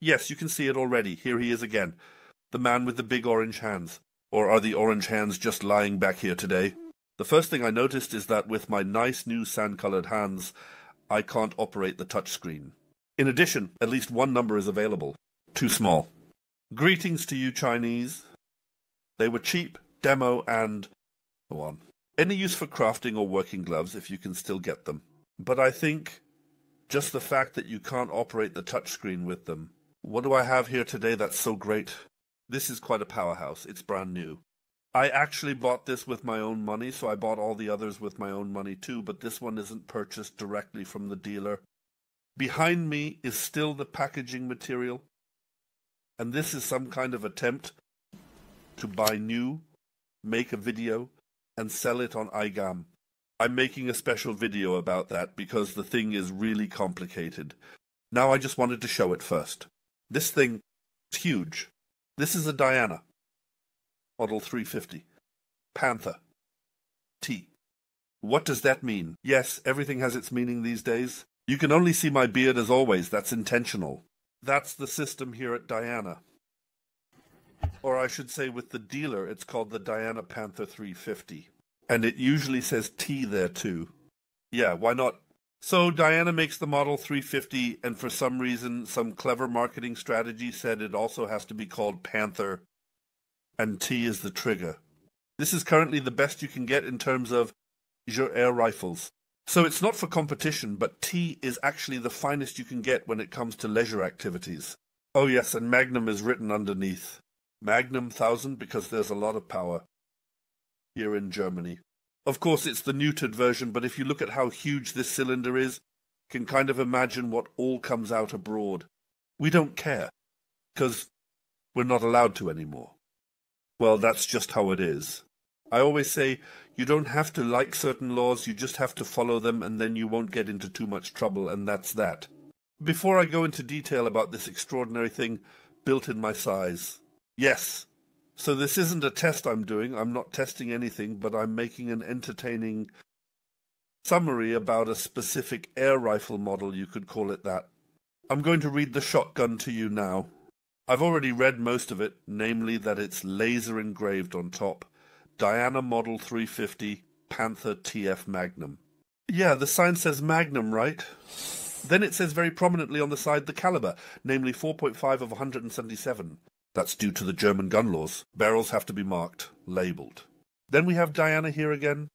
Yes, you can see it already. Here he is again. The man with the big orange hands. Or are the orange hands just lying back here today? The first thing I noticed is that with my nice new sand-colored hands, I can't operate the touchscreen. In addition, at least one number is available. Too small. Greetings to you, Chinese. They were cheap, demo, and so on. Any use for crafting or working gloves if you can still get them. But I think just the fact that you can't operate the touchscreen with them. What do I have here today that's so great? This is quite a powerhouse. It's brand new. I actually bought this with my own money, so I bought all the others with my own money too, but this one isn't purchased directly from the dealer. Behind me is still the packaging material, and this is some kind of attempt to buy new, make a video, and sell it on iGam. I'm making a special video about that because the thing is really complicated. Now I just wanted to show it first. This thing is huge. This is a Diana. Model 350. Panther. T. What does that mean? Yes, everything has its meaning these days. You can only see my beard as always. That's intentional. That's the system here at Diana. Or I should say with the dealer, it's called the Diana Panther 350. And it usually says T there too. Yeah, why not? So Diana makes the Model 350, and for some reason, some clever marketing strategy said it also has to be called Panther, and T is the trigger. This is currently the best you can get in terms of leisure air rifles. So it's not for competition, but T is actually the finest you can get when it comes to leisure activities. Oh yes, and Magnum is written underneath. Magnum 1000 because there's a lot of power here in Germany. Of course, it's the neutered version, but if you look at how huge this cylinder is, you can kind of imagine what all comes out abroad. We don't care, because we're not allowed to anymore. Well, that's just how it is. I always say, you don't have to like certain laws, you just have to follow them, and then you won't get into too much trouble, and that's that. Before I go into detail about this extraordinary thing, built in my size. Yes. So this isn't a test I'm doing, I'm not testing anything, but I'm making an entertaining summary about a specific air rifle model, you could call it that. I'm going to read the shotgun to you now. I've already read most of it, namely that it's laser engraved on top. Diana Model 350, Panther TF Magnum. Yeah, the sign says Magnum, right? Then it says very prominently on the side the caliber, namely 4.5 of 177. That's due to the German gun laws. Barrels have to be marked, labelled. Then we have Diana here again,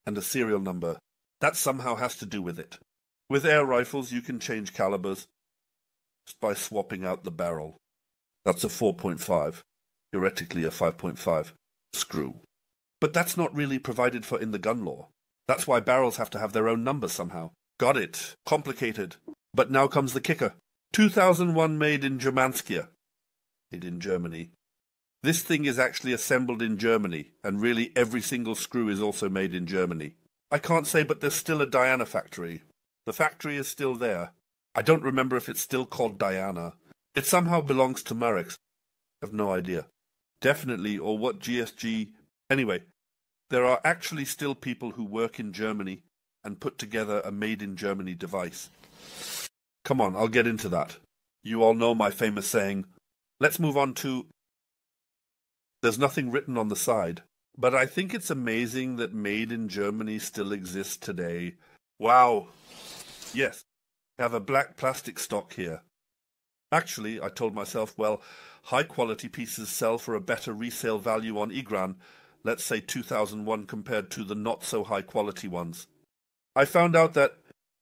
and a serial number. That somehow has to do with it. With air rifles, you can change calibers just by swapping out the barrel. That's a 4.5, theoretically a 5.5 screw. But that's not really provided for in the gun law. That's why barrels have to have their own number somehow. Got it. Complicated. But now comes the kicker. 2001 made in Germanskia. Made in Germany. This thing is actually assembled in Germany, and really every single screw is also made in Germany. I can't say, but there's still a Diana factory. The factory is still there. I don't remember if it's still called Diana. It somehow belongs to Marex. I have no idea. Definitely, or what GSG... Anyway, there are actually still people who work in Germany and put together a made-in-Germany device. Come on, I'll get into that. You all know my famous saying. Let's move on to... There's nothing written on the side, but I think it's amazing that Made in Germany still exists today. Wow. Yes, I have a black plastic stock here. Actually, I told myself, well, high-quality pieces sell for a better resale value on Igran, let's say 2001 compared to the not-so-high-quality ones. I found out that,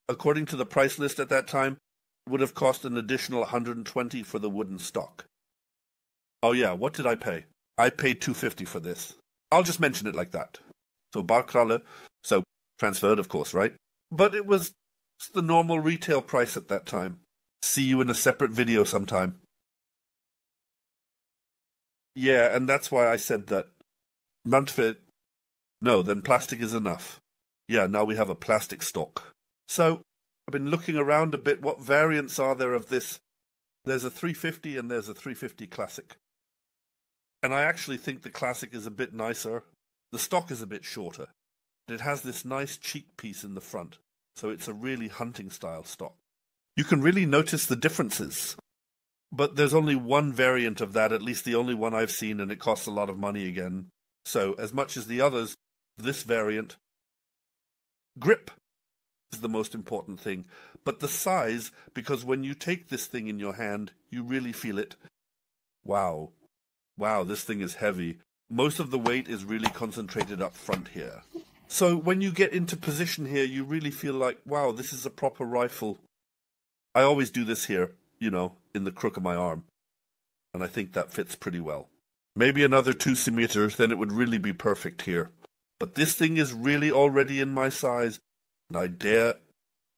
according to the price list at that time, it would have cost an additional 120 for the wooden stock. Oh yeah, what did I pay? I paid $250 for this. I'll just mention it like that. So Barkralle, so transferred, of course, right? But it was the normal retail price at that time. See you in a separate video sometime. Yeah, and that's why I said that. Mantfit. No, then plastic is enough. Yeah, now we have a plastic stock. So, I've been looking around a bit. What variants are there of this? There's a 350 and there's a 350 Classic. And I actually think the Classic is a bit nicer. The stock is a bit shorter. It has this nice cheek piece in the front. So it's a really hunting style stock. You can really notice the differences. But there's only one variant of that, at least the only one I've seen, and it costs a lot of money again. So, as much as the others, this variant, grip is the most important thing. But the size, because when you take this thing in your hand, you really feel it. Wow. Wow, this thing is heavy. Most of the weight is really concentrated up front here. So when you get into position here, you really feel like, wow, this is a proper rifle. I always do this here, you know, in the crook of my arm. And I think that fits pretty well. Maybe another 2 centimeters, then it would really be perfect here. But this thing is really already in my size, and I dare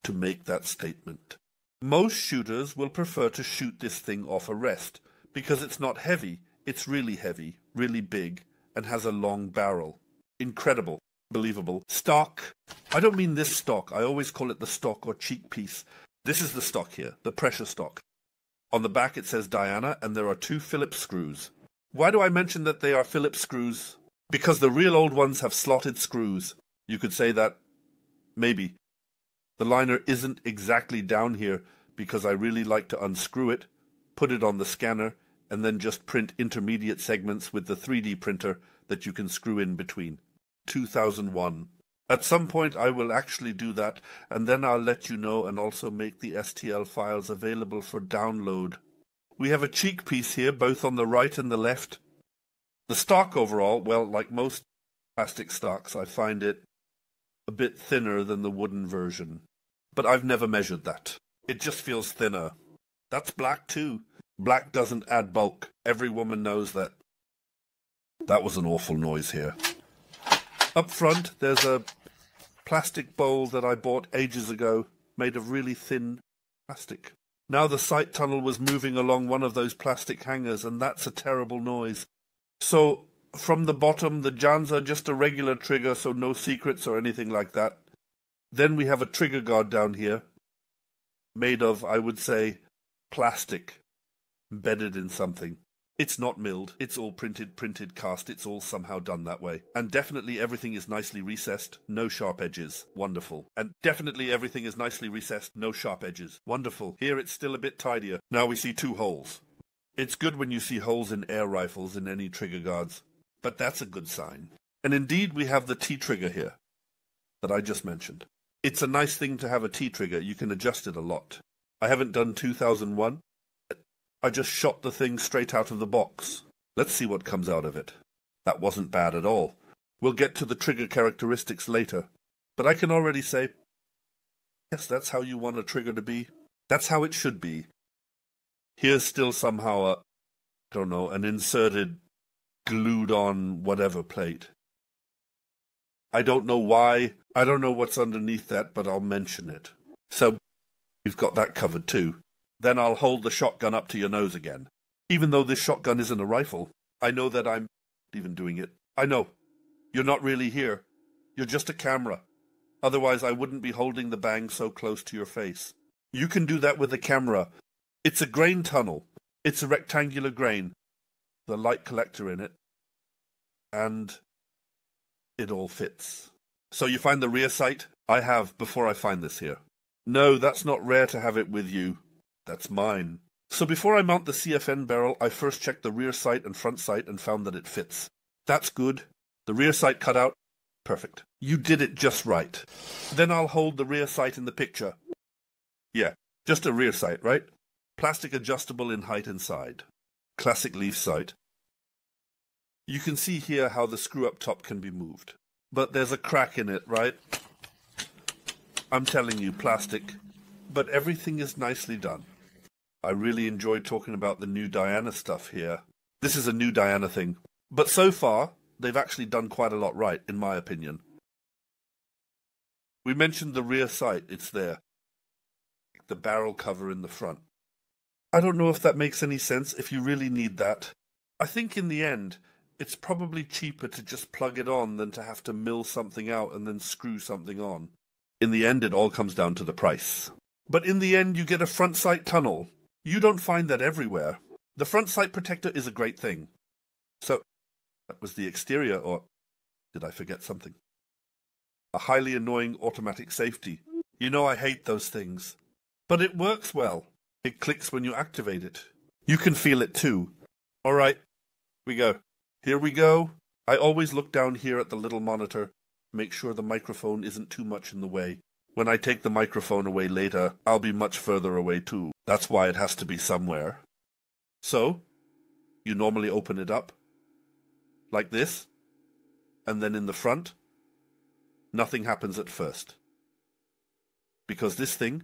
to make that statement. Most shooters will prefer to shoot this thing off a rest, because it's not heavy. It's really heavy, really big, and has a long barrel. Incredible. Believable. Stock. I don't mean this stock. I always call it the stock or cheek piece. This is the stock here, the pressure stock. On the back it says Diana, and there are 2 Phillips screws. Why do I mention that they are Phillips screws? Because the real old ones have slotted screws. You could say that, maybe. The liner isn't exactly down here because I really like to unscrew it, put it on the scanner, and then just print intermediate segments with the 3D printer that you can screw in between. 2001. At some point I will actually do that, and then I'll let you know and also make the STL files available for download. We have a cheek piece here, both on the right and the left. The stock overall, well, like most plastic stocks, I find it a bit thinner than the wooden version. But I've never measured that. It just feels thinner. That's black too. Black doesn't add bulk. Every woman knows that. That was an awful noise here. Up front, there's a plastic bowl that I bought ages ago, made of really thin plastic. Now the sight tunnel was moving along one of those plastic hangers, and that's a terrible noise. So, from the bottom, the jans are just a regular trigger, so no secrets or anything like that. Then we have a trigger guard down here, made of, I would say, plastic, embedded in something. It's not milled, it's all printed, cast, it's all somehow done that way. And definitely everything is nicely recessed, no sharp edges. Wonderful. And definitely everything is nicely recessed, no sharp edges. Wonderful. Here it's still a bit tidier. Now we see 2 holes. It's good when you see holes in air rifles in any trigger guards, but that's a good sign. And indeed we have the T-trigger here, that I just mentioned. It's a nice thing to have a T-trigger, you can adjust it a lot. I haven't done 2001. I just shot the thing straight out of the box. Let's see what comes out of it. That wasn't bad at all. We'll get to the trigger characteristics later. But I can already say, yes, that's how you want a trigger to be. That's how it should be. Here's still somehow an inserted, glued-on whatever plate. I don't know why. I don't know what's underneath that, but I'll mention it. So, we've got that covered too. Then I'll hold the shotgun up to your nose again. Even though this shotgun isn't a rifle, I know that I'm even doing it. I know. You're not really here. You're just a camera. Otherwise I wouldn't be holding the bang so close to your face. You can do that with the camera. It's a grain tunnel. It's a rectangular grain. The light collector in it. And it all fits. So you find the rear sight? I have before I find this here. No, that's not rare to have it with you. That's mine. So before I mount the CFN barrel, I first checked the rear sight and front sight and found that it fits. That's good. The rear sight cut out. Perfect. You did it just right. Then I'll hold the rear sight in the picture. Yeah, just a rear sight, right? Plastic adjustable in height and side. Classic leaf sight. You can see here how the screw up top can be moved. But there's a crack in it, right? I'm telling you, plastic. But everything is nicely done. I really enjoyed talking about the new Diana stuff here. This is a new Diana thing. But so far, they've actually done quite a lot right, in my opinion. We mentioned the rear sight, it's there. The barrel cover in the front. I don't know if that makes any sense, if you really need that. I think in the end, it's probably cheaper to just plug it on than to have to mill something out and then screw something on. In the end, it all comes down to the price. But in the end, you get a front sight tunnel. You don't find that everywhere. The front sight protector is a great thing. So, that was the exterior, or did I forget something? A highly annoying automatic safety. You know I hate those things. But it works well. It clicks when you activate it. You can feel it too. All right, we go. Here we go. I always look down here at the little monitor, make sure the microphone isn't too much in the way. When I take the microphone away later, I'll be much further away too. That's why it has to be somewhere. So, you normally open it up, like this, and then in the front, nothing happens at first. Because this thing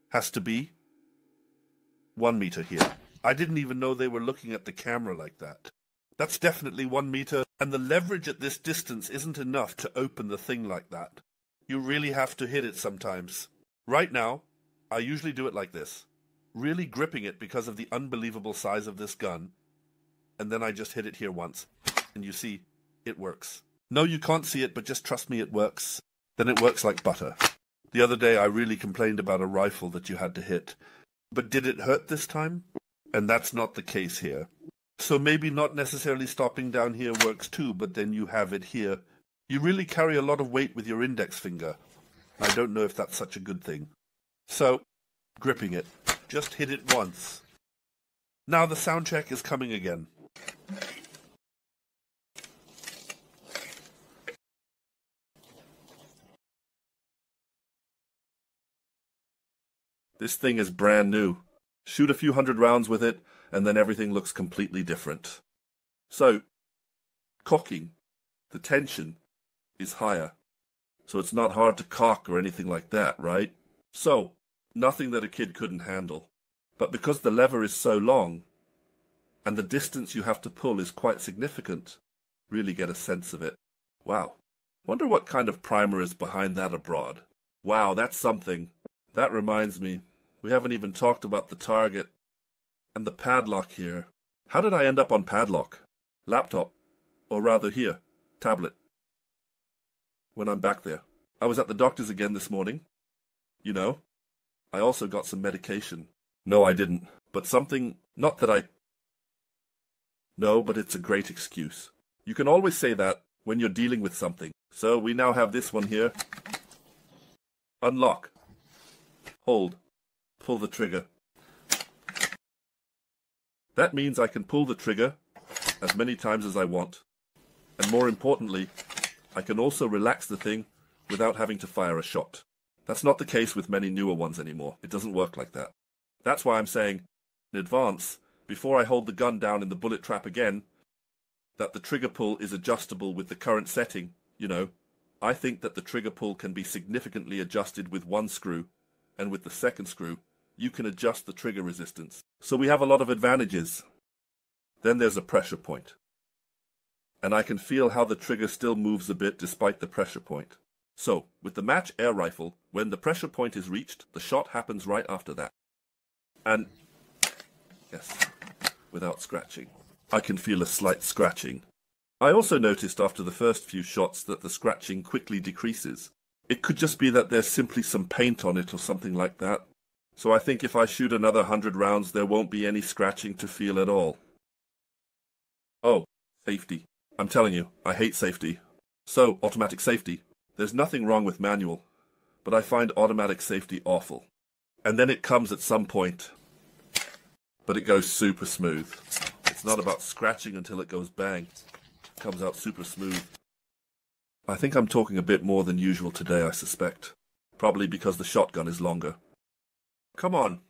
has to be 1 meter here. I didn't even know they were looking at the camera like that. That's definitely 1 meter, and the leverage at this distance isn't enough to open the thing like that. You really have to hit it sometimes. Right now, I usually do it like this, really gripping it because of the unbelievable size of this gun, and then I just hit it here once, and you see, it works. No, you can't see it, but just trust me, it works. Then it works like butter. The other day I really complained about a rifle that you had to hit. But did it hurt this time? And that's not the case here. So maybe not necessarily stopping down here works too, but then you have it here. You really carry a lot of weight with your index finger. I don't know if that's such a good thing. So, gripping it. Just hit it once. Now the sound check is coming again. This thing is brand new. Shoot a few hundred rounds with it, and then everything looks completely different. So, cocking, the tension is higher. So it's not hard to cock or anything like that, right? So, nothing that a kid couldn't handle. But because the lever is so long, and the distance you have to pull is quite significant, really get a sense of it. Wow. Wonder what kind of primer is behind that abroad. Wow, that's something. That reminds me, we haven't even talked about the target and the padlock here. How did I end up on padlock? Laptop, or rather here, tablet. When I'm back there. I was at the doctor's again this morning. You know, I also got some medication. No, I didn't. But something, not that I... No, but it's a great excuse. You can always say that when you're dealing with something. So we now have this one here. Unlock. Hold. Pull the trigger. That means I can pull the trigger as many times as I want. And more importantly, I can also relax the thing without having to fire a shot. That's not the case with many newer ones anymore. It doesn't work like that. That's why I'm saying, in advance, before I hold the gun down in the bullet trap again, that the trigger pull is adjustable with the current setting. You know, I think that the trigger pull can be significantly adjusted with one screw, and with the second screw, you can adjust the trigger resistance. So we have a lot of advantages. Then there's a pressure point. And I can feel how the trigger still moves a bit despite the pressure point. So, with the match air rifle, when the pressure point is reached, the shot happens right after that. And, yes, without scratching. I can feel a slight scratching. I also noticed after the first few shots that the scratching quickly decreases. It could just be that there's simply some paint on it or something like that. So I think if I shoot another 100 rounds, there won't be any scratching to feel at all. Oh, safety. I'm telling you, I hate safety. So, automatic safety. There's nothing wrong with manual, but I find automatic safety awful. And then it comes at some point, but it goes super smooth. It's not about scratching until it goes bang. It comes out super smooth. I think I'm talking a bit more than usual today, I suspect. Probably because the shotgun is longer. Come on.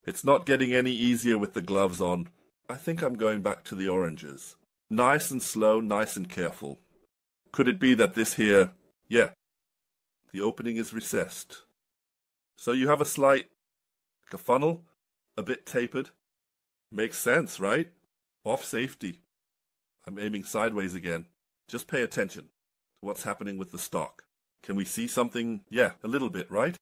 It's not getting any easier with the gloves on. I think I'm going back to the oranges. Nice and slow, nice and careful. Could it be that this here... Yeah. The opening is recessed. So you have a slight... like a funnel? A bit tapered? Makes sense, right? Off safety. I'm aiming sideways again. Just pay attention to what's happening with the stock. Can we see something? Yeah, a little bit, right?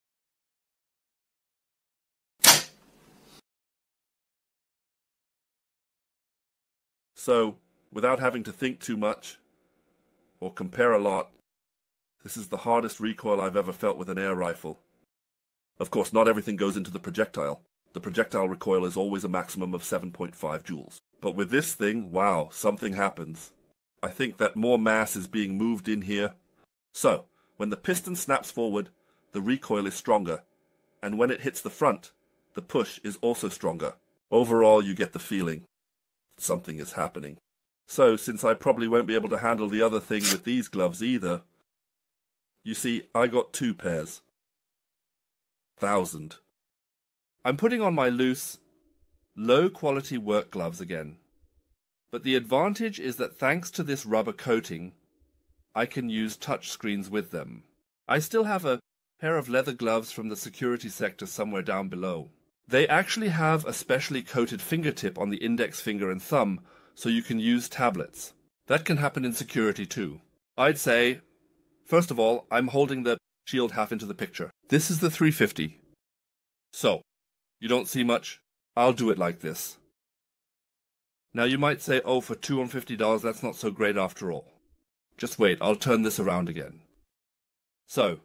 So, without having to think too much, or compare a lot, this is the hardest recoil I've ever felt with an air rifle. Of course, not everything goes into the projectile. The projectile recoil is always a maximum of 7.5 joules. But with this thing, wow, something happens. I think that more mass is being moved in here. So, when the piston snaps forward, the recoil is stronger, and when it hits the front, the push is also stronger. Overall, you get the feeling something is happening. So, since I probably won't be able to handle the other thing with these gloves either, you see, I got 2 pairs. 1,000. I'm putting on my loose, low-quality work gloves again. But the advantage is that thanks to this rubber coating, I can use touch screens with them. I still have a pair of leather gloves from the security sector somewhere down below. They actually have a specially coated fingertip on the index finger and thumb, so you can use tablets. That can happen in security too. I'd say, first of all, I'm holding the shield half into the picture. This is the 350. So, you don't see much? I'll do it like this. Now you might say, oh, for $250, that's not so great after all. Just wait, I'll turn this around again. So,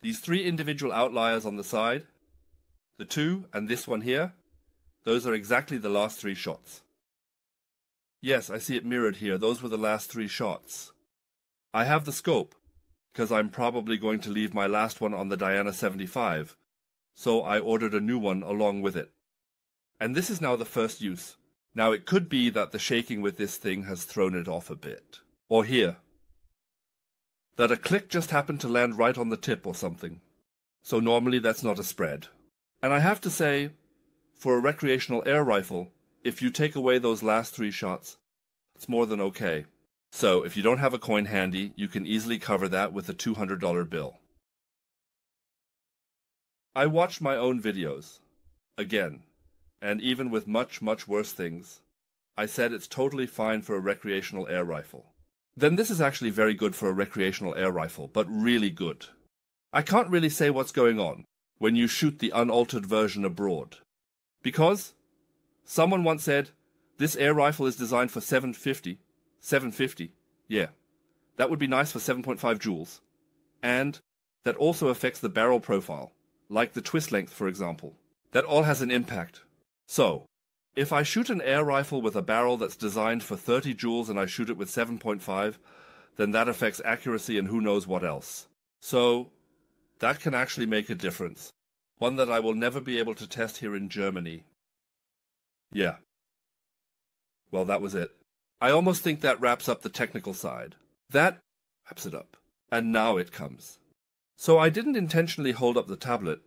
these 3 individual outliers on the side, the 2 and this one here, those are exactly the last 3 shots. Yes, I see it mirrored here. Those were the last 3 shots. I have the scope, because I'm probably going to leave my last one on the Diana 75, so I ordered a new one along with it. And this is now the first use. Now it could be that the shaking with this thing has thrown it off a bit. Or here, that a click just happened to land right on the tip or something. So normally that's not a spread. And I have to say, for a recreational air rifle, if you take away those last 3 shots, it's more than okay. So if you don't have a coin handy, you can easily cover that with a $200 bill. I watched my own videos. Again. And even with much, much worse things, I said it's totally fine for a recreational air rifle. Then this is actually very good for a recreational air rifle, but really good. I can't really say what's going on when you shoot the unaltered version abroad. Because someone once said, this air rifle is designed for 750. 750, yeah. That would be nice for 7.5 joules. And that also affects the barrel profile, like the twist length, for example. That all has an impact. So, if I shoot an air rifle with a barrel that's designed for 30 joules and I shoot it with 7.5, then that affects accuracy and who knows what else. So, that can actually make a difference. One that I will never be able to test here in Germany. Yeah. Well, that was it. I almost think that wraps up the technical side. That wraps it up. And now it comes. So I didn't intentionally hold up the tablet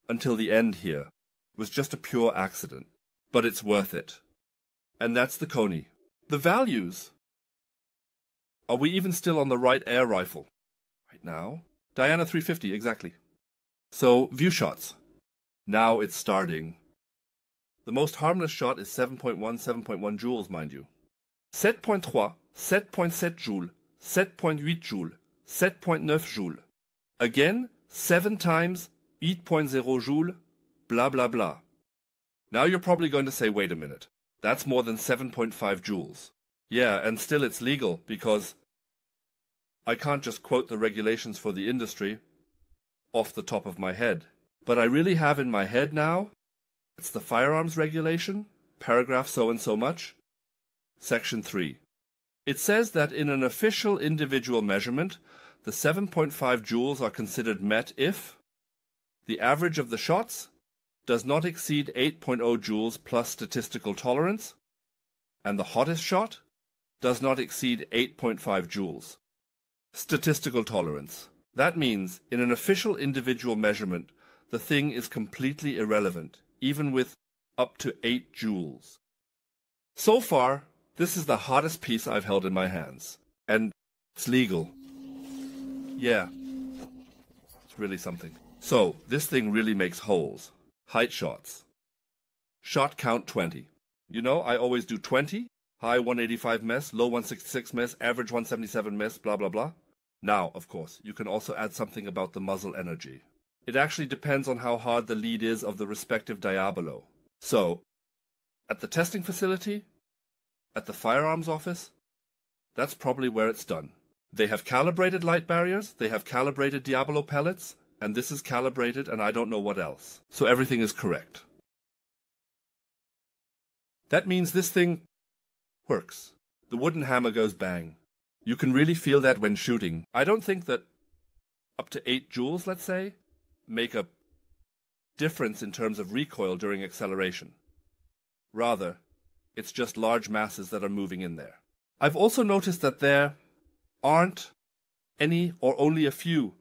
until the end here. It was just a pure accident. But it's worth it. And that's the Koni. The values. Are we even still on the right air rifle? Right now? Diana 350, exactly. So, view shots. Now it's starting. The most harmless shot is 7.1, 7.1 joules, mind you. 7.3, 7.7 joules, 7.8 joules, 7.9 joules. Again, 7 times 8.0 joules, blah blah blah. Now you're probably going to say, wait a minute, that's more than 7.5 joules. Yeah, and still it's legal, because I can't just quote the regulations for the industry off the top of my head. But I really have in my head now, it's the firearms regulation, paragraph so and so much, section 3. It says that in an official individual measurement, the 7.5 joules are considered met if the average of the shots does not exceed 8.0 joules plus statistical tolerance, and the hottest shot does not exceed 8.5 joules. Statistical tolerance. That means, in an official individual measurement, the thing is completely irrelevant, even with up to 8 joules. So far, this is the hottest piece I've held in my hands. And it's legal. Yeah. It's really something. So, this thing really makes holes. Height shots. Shot count 20. You know, I always do 20. High 185 mes, low 166 mes, average 177 mes, blah blah blah. Now, of course, you can also add something about the muzzle energy. It actually depends on how hard the lead is of the respective diabolo. So, at the testing facility, at the firearms office, that's probably where it's done. They have calibrated light barriers, they have calibrated diabolo pellets, and this is calibrated and I don't know what else. So everything is correct. That means this thing works. The wooden hammer goes bang. You can really feel that when shooting. I don't think that up to 8 joules, let's say, make a difference in terms of recoil during acceleration. Rather, it's just large masses that are moving in there. I've also noticed that there aren't any or only a few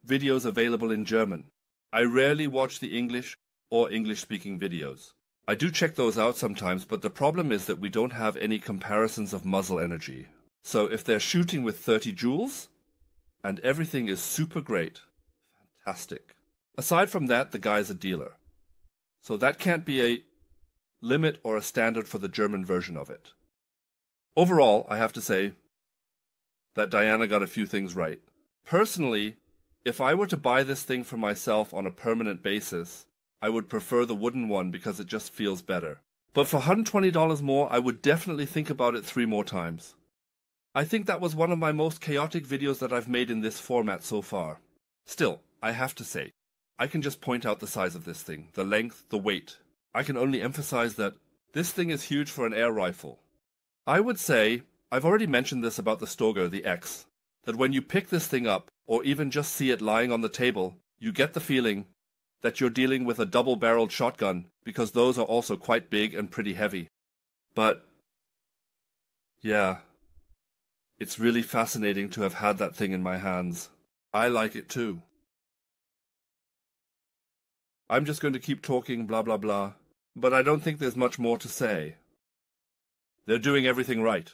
videos available in German. I rarely watch the English or English-speaking videos. I do check those out sometimes, but the problem is that we don't have any comparisons of muzzle energy. So if they're shooting with 30 joules, and everything is super great, fantastic. Aside from that, the guy's a dealer. So that can't be a limit or a standard for the German version of it. Overall, I have to say that Diana got a few things right. Personally, if I were to buy this thing for myself on a permanent basis, I would prefer the wooden one because it just feels better. But for $120 more, I would definitely think about it 3 more times. I think that was one of my most chaotic videos that I've made in this format so far. Still, I have to say, I can just point out the size of this thing, the length, the weight. I can only emphasize that this thing is huge for an air rifle. I would say, I've already mentioned this about the Stoger, the X, that when you pick this thing up, or even just see it lying on the table, you get the feeling that you're dealing with a double-barreled shotgun, because those are also quite big and pretty heavy. But, yeah, it's really fascinating to have had that thing in my hands. I like it too. I'm just going to keep talking blah blah blah, but I don't think there's much more to say. They're doing everything right.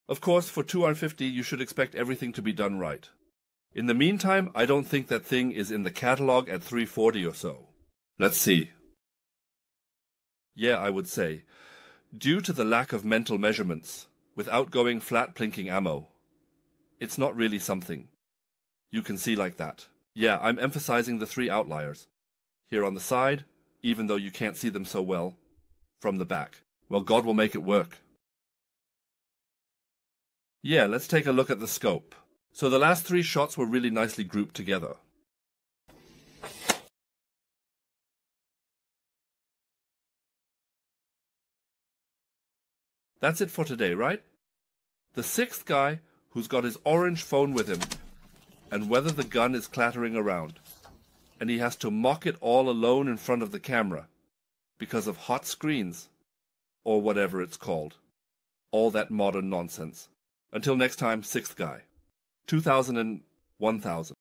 Of course, for $250 you should expect everything to be done right. In the meantime, I don't think that thing is in the catalog at $340 or so. Let's see. Yeah, I would say, due to the lack of mental measurements, with outgoing flat plinking ammo, it's not really something you can see like that. Yeah, I'm emphasizing the 3 outliers. Here on the side, even though you can't see them so well, from the back. Well, God will make it work. Yeah, let's take a look at the scope. So the last 3 shots were really nicely grouped together. That's it for today, right? The 6th guy who's got his orange phone with him, and whether the gun is clattering around, and he has to mock it all alone in front of the camera, because of hot screens, or whatever it's called. All that modern nonsense. Until next time, 6th guy. 2000 and 1000.